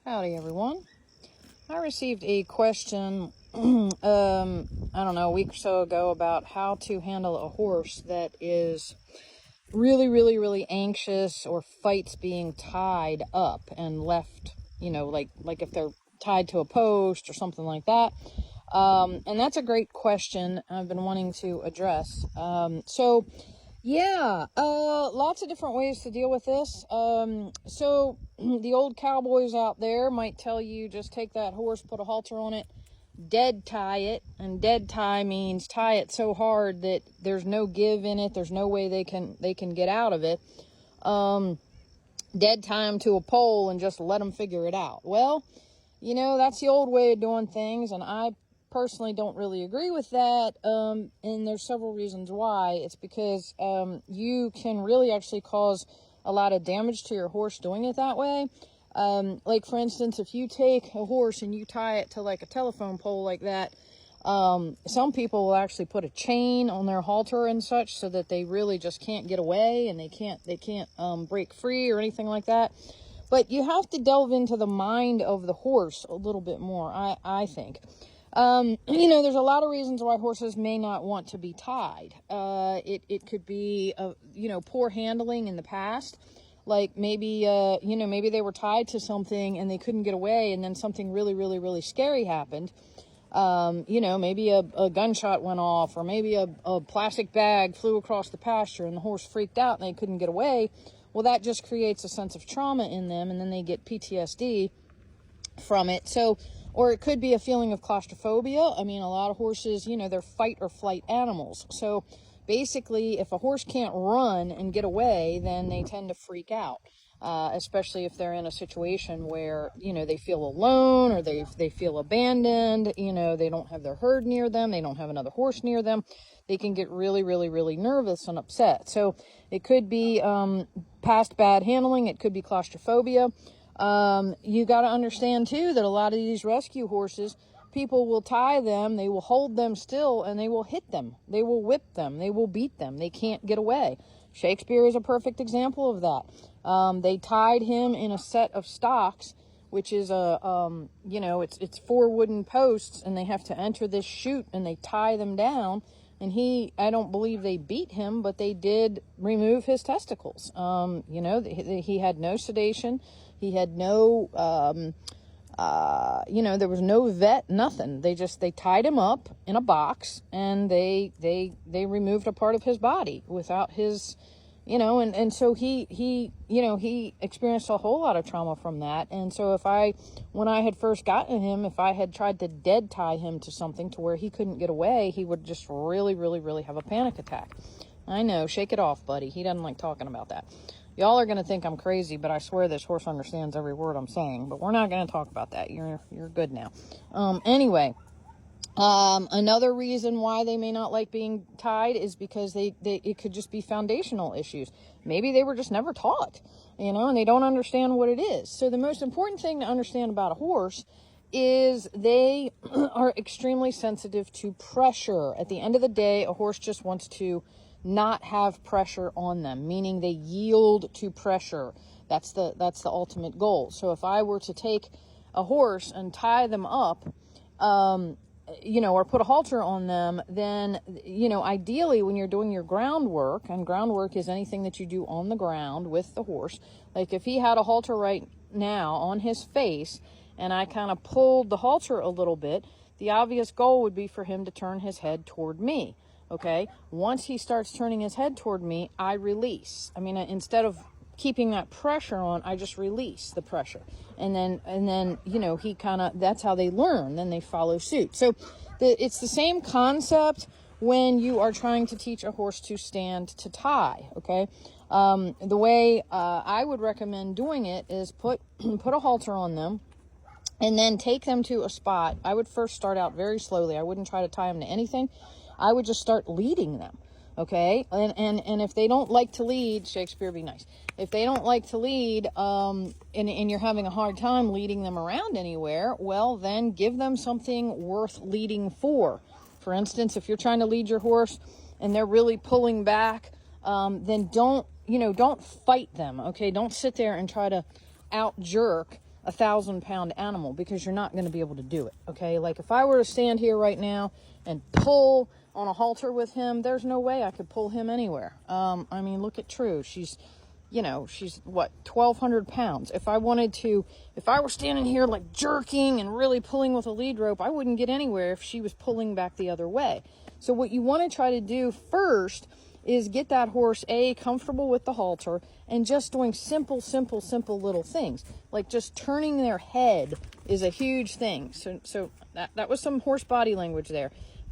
Howdy, everyone. I received a question, I don't know, a week or so ago about how to handle a horse that is really anxious or fights being tied up and left, like if they're tied to a post or something like that. And that's a great question I've been wanting to address. Lots of different ways to deal with this. So the old cowboys out there might tell you just take that horse, put a halter on it, dead tie it, and dead tie means tie it so hard that there's no give in it, there's no way they can get out of it. Dead tie them to a pole and just let them figure it out. Well, that's the old way of doing things, and I personally don't really agree with that, and there's several reasons why. It's because you can really actually cause a lot of damage to your horse doing it that way. Like for instance, if you take a horse and you tie it to like a telephone pole like that, some people will actually put a chain on their halter and such so that they really just can't get away and they can't break free or anything like that. But you have to delve into the mind of the horse a little bit more, I think. There's a lot of reasons why horses may not want to be tied. It could be, poor handling in the past. Like maybe they were tied to something and they couldn't get away, and then something really scary happened. Maybe a gunshot went off, or maybe a plastic bag flew across the pasture and the horse freaked out and they couldn't get away. Well, that just creates a sense of trauma in them, and then they get PTSD from it. So, or it could be a feeling of claustrophobia. I mean, a lot of horses, they're fight or flight animals. So basically, if a horse can't run and get away, then they tend to freak out, especially if they're in a situation where, they feel alone or they feel abandoned, they don't have their herd near them, they don't have another horse near them. They can get really nervous and upset. So it could be past bad handling. It could be claustrophobia. You got to understand too that a lot of these rescue horses, people will tie them, they will hold them still, and they will hit them, they will whip them, they will beat them. They can't get away. Shakespeare is a perfect example of that. They tied him in a set of stocks, which is it's 4 wooden posts, and they have to enter this chute, and they tie them down. And I don't believe they beat him, but they did remove his testicles. He had no sedation. He had no, there was no vet, nothing. They tied him up in a box, and they removed a part of his body without his, and so he experienced a whole lot of trauma from that. And so when I had first gotten him, if I had tried to dead tie him to something to where he couldn't get away, he would just really have a panic attack. I know, shake it off, buddy. He doesn't like talking about that. Y'all are going to think I'm crazy, but I swear this horse understands every word I'm saying. But we're not going to talk about that. You're good now. Anyway, another reason why they may not like being tied is because it could just be foundational issues. Maybe they were just never taught, and they don't understand what it is. So the most important thing to understand about a horse is they are extremely sensitive to pressure. At the end of the day, a horse just wants to not have pressure on them, meaning they yield to pressure. That's the ultimate goal. So if I were to take a horse and tie them up, or put a halter on them, then, ideally when you're doing your groundwork, and groundwork is anything that you do on the ground with the horse, like if he had a halter right now on his face and I kind of pulled the halter a little bit, the obvious goal would be for him to turn his head toward me. Okay, once he starts turning his head toward me, I release. I mean, instead of keeping that pressure on, I just release the pressure. And then he that's how they learn. Then they follow suit. So it's the same concept when you are trying to teach a horse to stand to tie. Okay, the way I would recommend doing it is put a halter on them, and then take them to a spot. I would first start out very slowly. I wouldn't try to tie them to anything. I would just start leading them, okay? And if they don't like to lead, Shakespeare be nice. If they don't like to lead, and you're having a hard time leading them around anywhere, well, then give them something worth leading for. For instance, if you're trying to lead your horse and they're really pulling back, then don't fight them, okay? Don't sit there and try to out-jerk 1,000-pound animal, because you're not going to be able to do it. Okay. Like if I were to stand here right now and pull on a halter with him, there's no way I could pull him anywhere. I mean, look at True. She's what, 1,200 pounds. If I were standing here like jerking and really pulling with a lead rope, I wouldn't get anywhere if she was pulling back the other way. So what you want to try to do first is get that horse, comfortable with the halter, and just doing simple little things. Like just turning their head is a huge thing. So that was some horse body language there.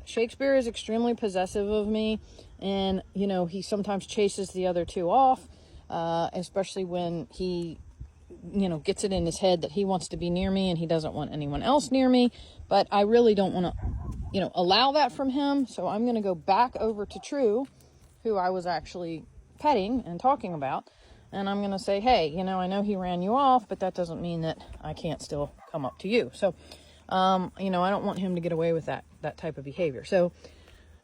Shakespeare is extremely possessive of me, and, he sometimes chases the other two off, especially when he, gets it in his head that he wants to be near me and he doesn't want anyone else near me. But I really don't want to, allow that from him. So I'm going to go back over to True, who I was actually petting and talking about, and I'm going to say, hey, I know he ran you off, but that doesn't mean that I can't still come up to you. So, I don't want him to get away with that type of behavior. So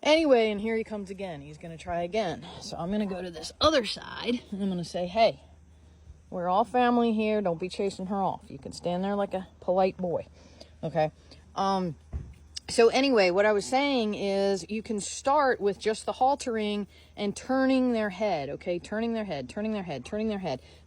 anyway, and here he comes again. He's going to try again. So I'm going to go to this other side, and I'm going to say, hey, we're all family here. Don't be chasing her off. You can stand there like a polite boy. Okay. So anyway, what I was saying is you can start with just the haltering and turning their head, okay? Turning their head,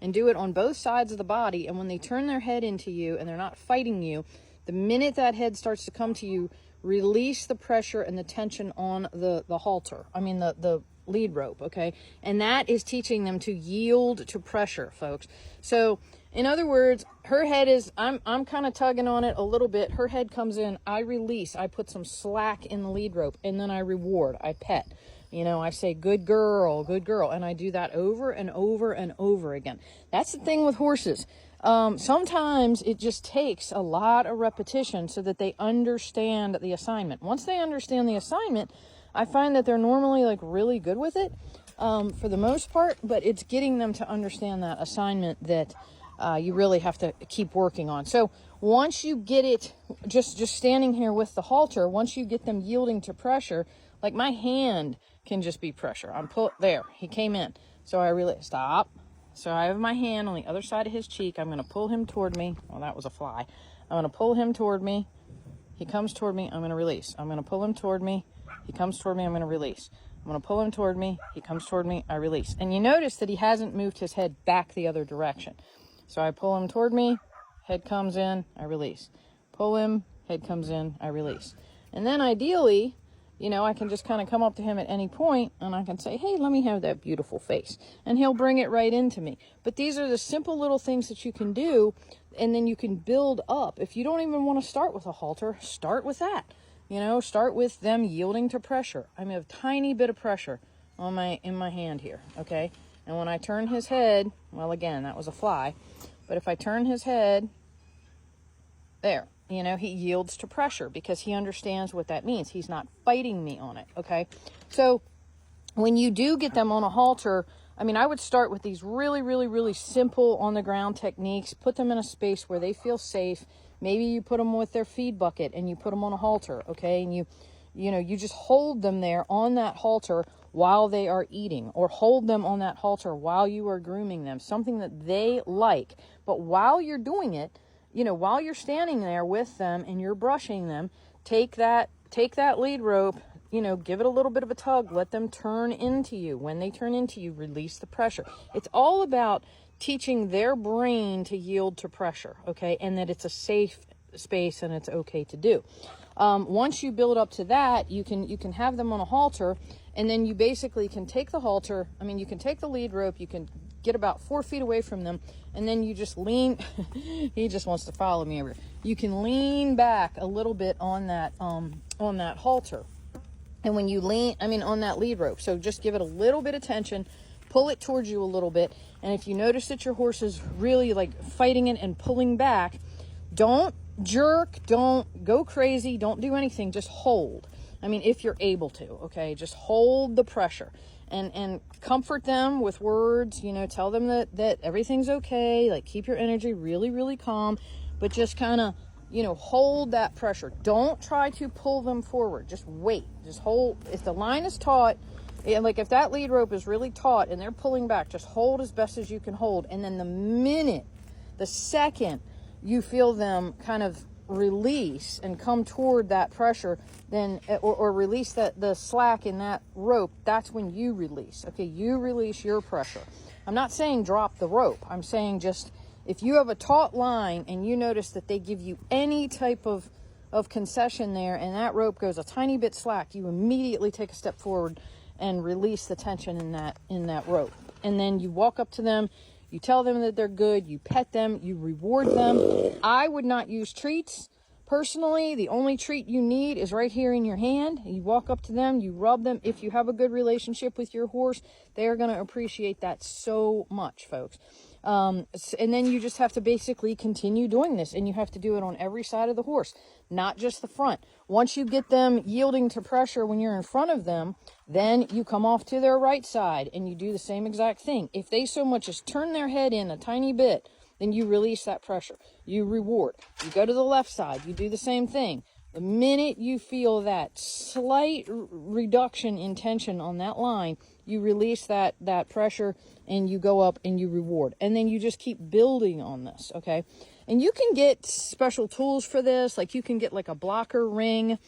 and do it on both sides of the body. And when they turn their head into you and they're not fighting you, the minute that head starts to come to you, release the pressure and the tension on the halter. I mean, the lead rope, okay? And that is teaching them to yield to pressure, folks. So in other words, her head is, I'm kind of tugging on it a little bit. Her head comes in, I release, I put some slack in the lead rope, and then I reward, I pet. I say, good girl, and I do that over and over and over again. That's the thing with horses. Sometimes it just takes a lot of repetition so that they understand the assignment. Once they understand the assignment, I find that they're normally like really good with it, for the most part, but it's getting them to understand that assignment that you really have to keep working on. So once you get it, just standing here with the halter, once you get them yielding to pressure, like my hand can just be pressure. There, he came in. So I really, stop. So I have my hand on the other side of his cheek. I'm going to pull him toward me. Well, that was a fly. I'm going to pull him toward me. He comes toward me. I'm going to release. I'm going to pull him toward me. He comes toward me. I'm going to release. I'm going to pull him toward me. He comes toward me. I release. And you notice that he hasn't moved his head back the other direction. So I pull him toward me. Head comes in. I release. Pull him. Head comes in. I release. And then ideally, I can just kind of come up to him at any point and I can say, hey, let me have that beautiful face. And he'll bring it right into me. But these are the simple little things that you can do, and then you can build up. If you don't even want to start with a halter, start with that. Start with them yielding to pressure. I mean, a tiny bit of pressure in my hand here, okay? And when I turn his head, well, again, that was a fly. But if I turn his head, there. He yields to pressure because he understands what that means. He's not fighting me on it, okay? So when you do get them on a halter, I mean, I would start with these really, really, really simple on-the-ground techniques. Put them in a space where they feel safe. Maybe you put them with their feed bucket and you put them on a halter, okay? And you just hold them there on that halter while they are eating, or hold them on that halter while you are grooming them, something that they like. But while you're doing it, while you're standing there with them and you're brushing them, take that lead rope, give it a little bit of a tug, let them turn into you. When they turn into you, release the pressure. It's all about teaching their brain to yield to pressure, okay? And that it's a safe space and it's okay to do. Once you build up to that, you can have them on a halter, and then you basically can take the halter. I mean, you can take the lead rope, you can get about 4 feet away from them, and then you just lean. He just wants to follow me over. You can lean back a little bit on that halter, and when you lean, on that lead rope. So just give it a little bit of tension, pull it towards you a little bit, and if you notice that your horse is really like fighting it and pulling back, don't jerk, don't go crazy, don't do anything, just hold. If you're able to, okay, just hold the pressure and comfort them with words, tell them that everything's okay, like keep your energy really, really calm, but just kind of, hold that pressure. Don't try to pull them forward. Just wait, just hold. If the line is taut, and like if that lead rope is really taut and they're pulling back, just hold as best as you can hold. And then the second you feel them kind of release and come toward that pressure, then or release the slack in that rope, that's when you release. Okay, you release your pressure. I'm not saying drop the rope. I'm saying just if you have a taut line and you notice that they give you any type of concession there and that rope goes a tiny bit slack, you immediately take a step forward and release the tension in that rope. And then you walk up to them, you tell them that they're good, you pet them, you reward them. I would not use treats. Personally, the only treat you need is right here in your hand. You walk up to them, you rub them. If you have a good relationship with your horse, they're going to appreciate that so much, folks. And then you just have to basically continue doing this, and you have to do it on every side of the horse, not just the front. Once you get them yielding to pressure when you're in front of them, then you come off to their right side and you do the same exact thing. If they so much as turn their head in a tiny bit, then you release that pressure. You reward. You go to the left side, you do the same thing. The minute you feel that slight reduction in tension on that line, you release that pressure and you go up and you reward. And then you just keep building on this, okay? And you can get special tools for this. Like you can get like a blocker ring,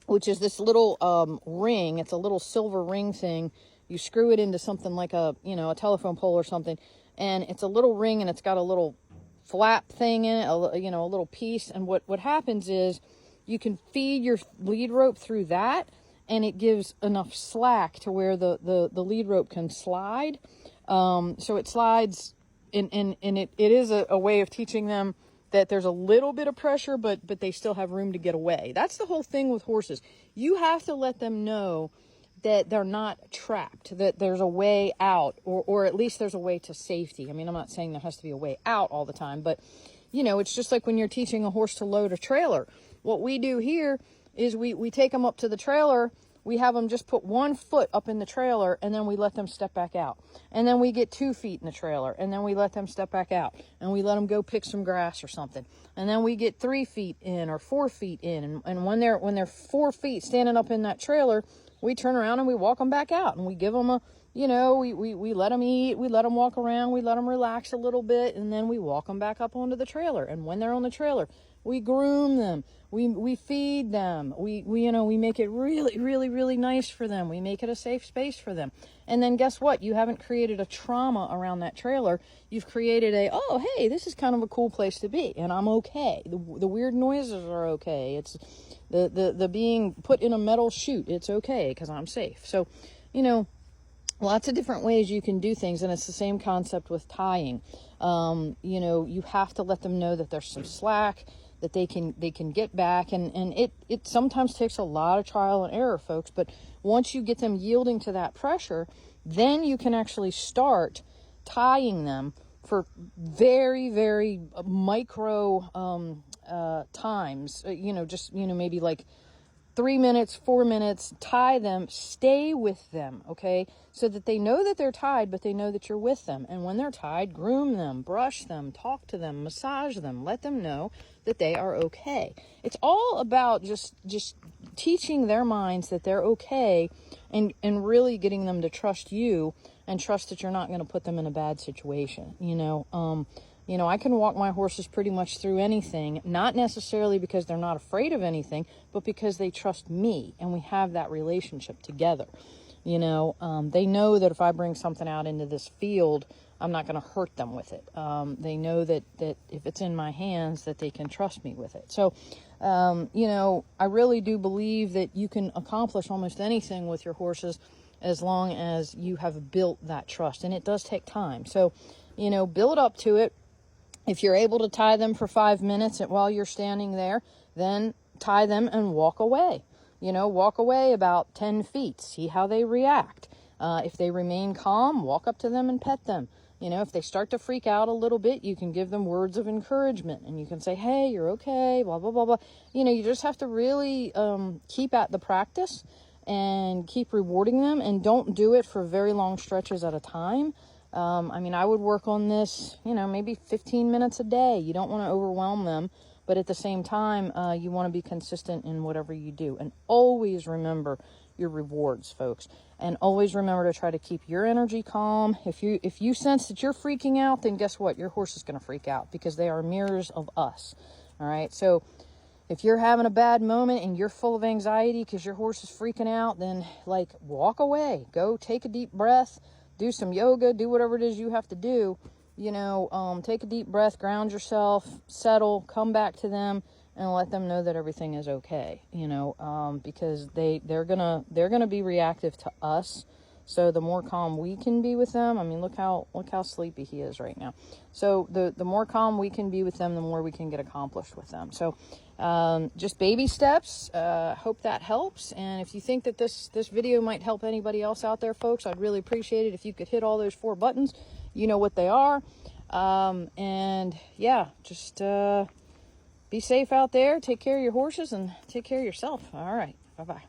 which is this little ring. It's a little silver ring thing. You screw it into something like a telephone pole or something. And it's a little ring and it's got a little flap thing in it, a little piece. And what happens is you can feed your lead rope through that, and it gives enough slack to where the lead rope can slide. So it slides, and it is a way of teaching them that there's a little bit of pressure, but they still have room to get away. That's the whole thing with horses. You have to let them know that they're not trapped, that there's a way out, or at least there's a way to safety. I mean, I'm not saying there has to be a way out all the time, but, it's just like when you're teaching a horse to load a trailer. What we do here is we take them up to the trailer, we have them just put 1 foot up in the trailer, and then we let them step back out. And then we get 2 feet in the trailer, and then we let them step back out, and we let them go pick some grass or something. And then we get 3 feet in or 4 feet in, and when they're 4 feet standing up in that trailer, we turn around and we walk them back out, and we give them we let them eat, we let them walk around, we let them relax a little bit, and then we walk them back up onto the trailer. And when they're on the trailer, we groom them, we feed them, we make it really, really, really nice for them. We make it a safe space for them. And then guess what? You haven't created a trauma around that trailer. You've created hey, this is kind of a cool place to be, and I'm okay. The weird noises are okay. It's the being put in a metal chute. It's okay because I'm safe. So, lots of different ways you can do things, and it's the same concept with tying. You have to let them know that there's some slack, that they can get back, and it sometimes takes a lot of trial and error, folks, but once you get them yielding to that pressure, then you can actually start tying them for very, very micro times, maybe like 3 minutes, 4 minutes, tie them, stay with them, okay? So that they know that they're tied, but they know that you're with them. And when they're tied, groom them, brush them, talk to them, massage them, let them know that they are okay. It's all about just teaching their minds that they're okay, and really getting them to trust you and trust that you're not going to put them in a bad situation, I can walk my horses pretty much through anything, not necessarily because they're not afraid of anything, but because they trust me and we have that relationship together. They know that if I bring something out into this field, I'm not going to hurt them with it. They know that if it's in my hands, that they can trust me with it. So, I really do believe that you can accomplish almost anything with your horses as long as you have built that trust. And it does take time. So, build up to it. If you're able to tie them for 5 minutes while you're standing there, then tie them and walk away. Walk away about 10 feet. See how they react. If they remain calm, walk up to them and pet them. If they start to freak out a little bit, you can give them words of encouragement, and you can say, hey, you're okay, blah, blah, blah, blah. You just have to really keep at the practice and keep rewarding them, and don't do it for very long stretches at a time. I would work on this, maybe 15 minutes a day. You don't want to overwhelm them, but at the same time, you want to be consistent in whatever you do. And always remember, your rewards, folks. And always remember to try to keep your energy calm. If you sense that you're freaking out, then guess what? Your horse is going to freak out, because they are mirrors of us. All right. So if you're having a bad moment and you're full of anxiety because your horse is freaking out, then like walk away, go take a deep breath, do some yoga, do whatever it is you have to do. Take a deep breath, ground yourself, settle, come back to them, and let them know that everything is okay. Because they're gonna be reactive to us. So the more calm we can be with them, I mean, look how sleepy he is right now. So the more calm we can be with them, the more we can get accomplished with them. So just baby steps. Hope that helps. And if you think that this video might help anybody else out there, folks, I'd really appreciate it if you could hit all those 4 buttons. You know what they are. And yeah, just be safe out there. Take care of your horses and take care of yourself. All right. Bye-bye.